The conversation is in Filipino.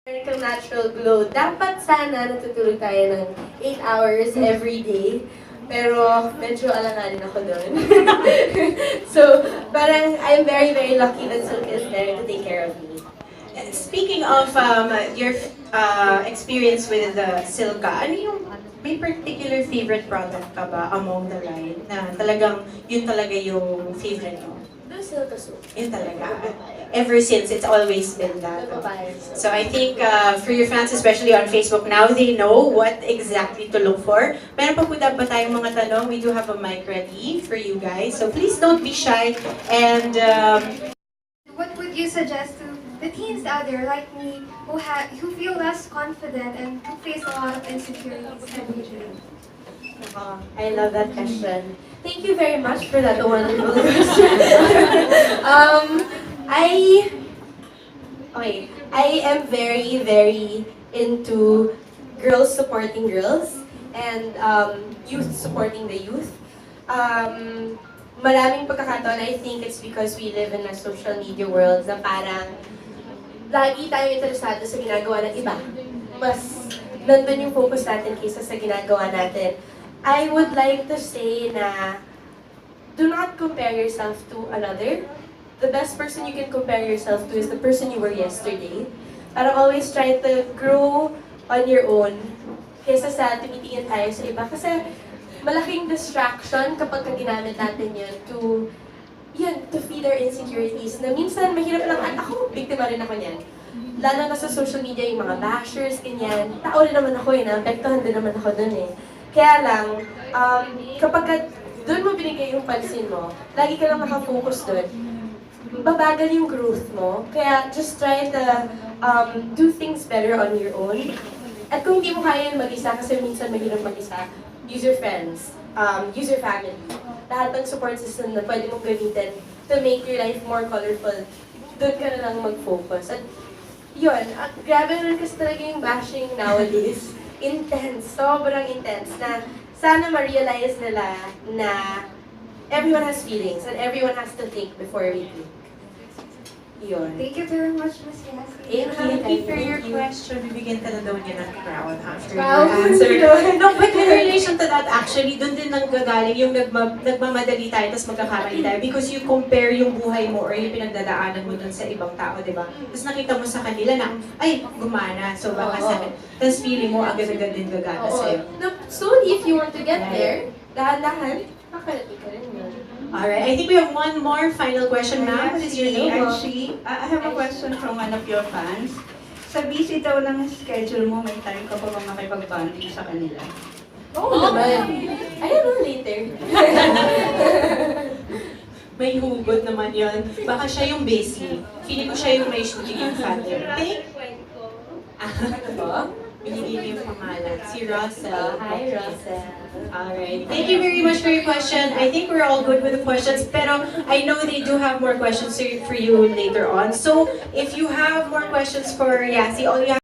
Kang natural glow, dapat sana natutulog tayo ng 8 hours every day. Pero medyo alanganin ako doon. So, parang I'm very, very lucky that Silk is there to take care of me. Speaking of your experience with Silka, ano yung may particular favorite product ka ba among the line na talagang yun talaga yung favorite mo? The Silka soup. Yun talaga. Ever since, it's always been that. The papaya soup. So I think for your fans, especially on Facebook now, they know what exactly to look for. Meron pa po dapat tayong mga tanong. We do have a mic ready for you guys. So please don't be shy. And What would you suggest to the teens out there like me who feel less confident and who face a lot of insecurities every day? I love that question. Thank you very much for that wonderful question. I am very, very into girls supporting girls and youth supporting the youth. Maraming pagkakataon, I think it's because we live in a social media world na parang lagi tayong interesado sa ginagawa ng iba. Mas nandun yung focus natin kaysa sa ginagawa natin. I would like to say na do not compare yourself to another. The best person you can compare yourself to is the person you were yesterday. Parang always try to grow on your own kaysa sa tumitingin tayo sa iba. Kasi malaking distraction kapag ginamit natin yun to feed our insecurities. Na minsan mahirap lang, ako, biktima rin ako niyan. Lalo na sa social media, yung mga bashers, ganyan. Tao rin naman ako naapektuhan din naman ako dun Kaya lang, kapag doon mo binigay yung pansin mo, lagi ka lang nakafocus doon, babagal yung growth mo. Kaya just try to do things better on your own. At kung hindi mo kaya yung mag-isa, kasi minsan mahirap mag-isa, use your friends, use your family. Lahat ng support system na pwede mong gamitin to make your life more colorful, doon ka na lang mag-focus. At yun, grabe rin kasi talaga yung bashing nowadays. Intense, sobrang intense na sana ma-realize nila na everyone has feelings and everyone has to think before we think. Yun. Thank you very much, Ms. Yassi. thank you for your question. Bibigyan ka na daw niya ng crown after Wow. your answer. No, but in relation to that, actually, doon din nanggagaling yung nagmamadali tayo tapos magkakamali tayo because you compare yung buhay mo or yung pinagdadaanan mo dun sa ibang tao, di ba? Tapos nakita mo sa kanila na, ay, gumana, so baka sa akin. Tapos feeling mo, agad-agad din gagana sa'yo. No, soon, if you want to get there, dahan-dahan, makakarating ka rin yun. Alright, I think we have one more final question, ma'am. What is your name? Actually, I have a question from one of your fans. Sa busy daw ng schedule mo, may time ka pa ba makipag-bonding sa kanila? Oo naman. I don't know later. May hugot naman yon. Baka siya yung busy. Feeling ko siya yung may shooting yung father. Ano ba? Binigay niyo yung pangalan. Si Russell. Hi, Russell. Alright. Thank you very much for your question. I think we're all good with the questions, pero I know they do have more questions for you later on. So, if you have more questions for Yassi, all you have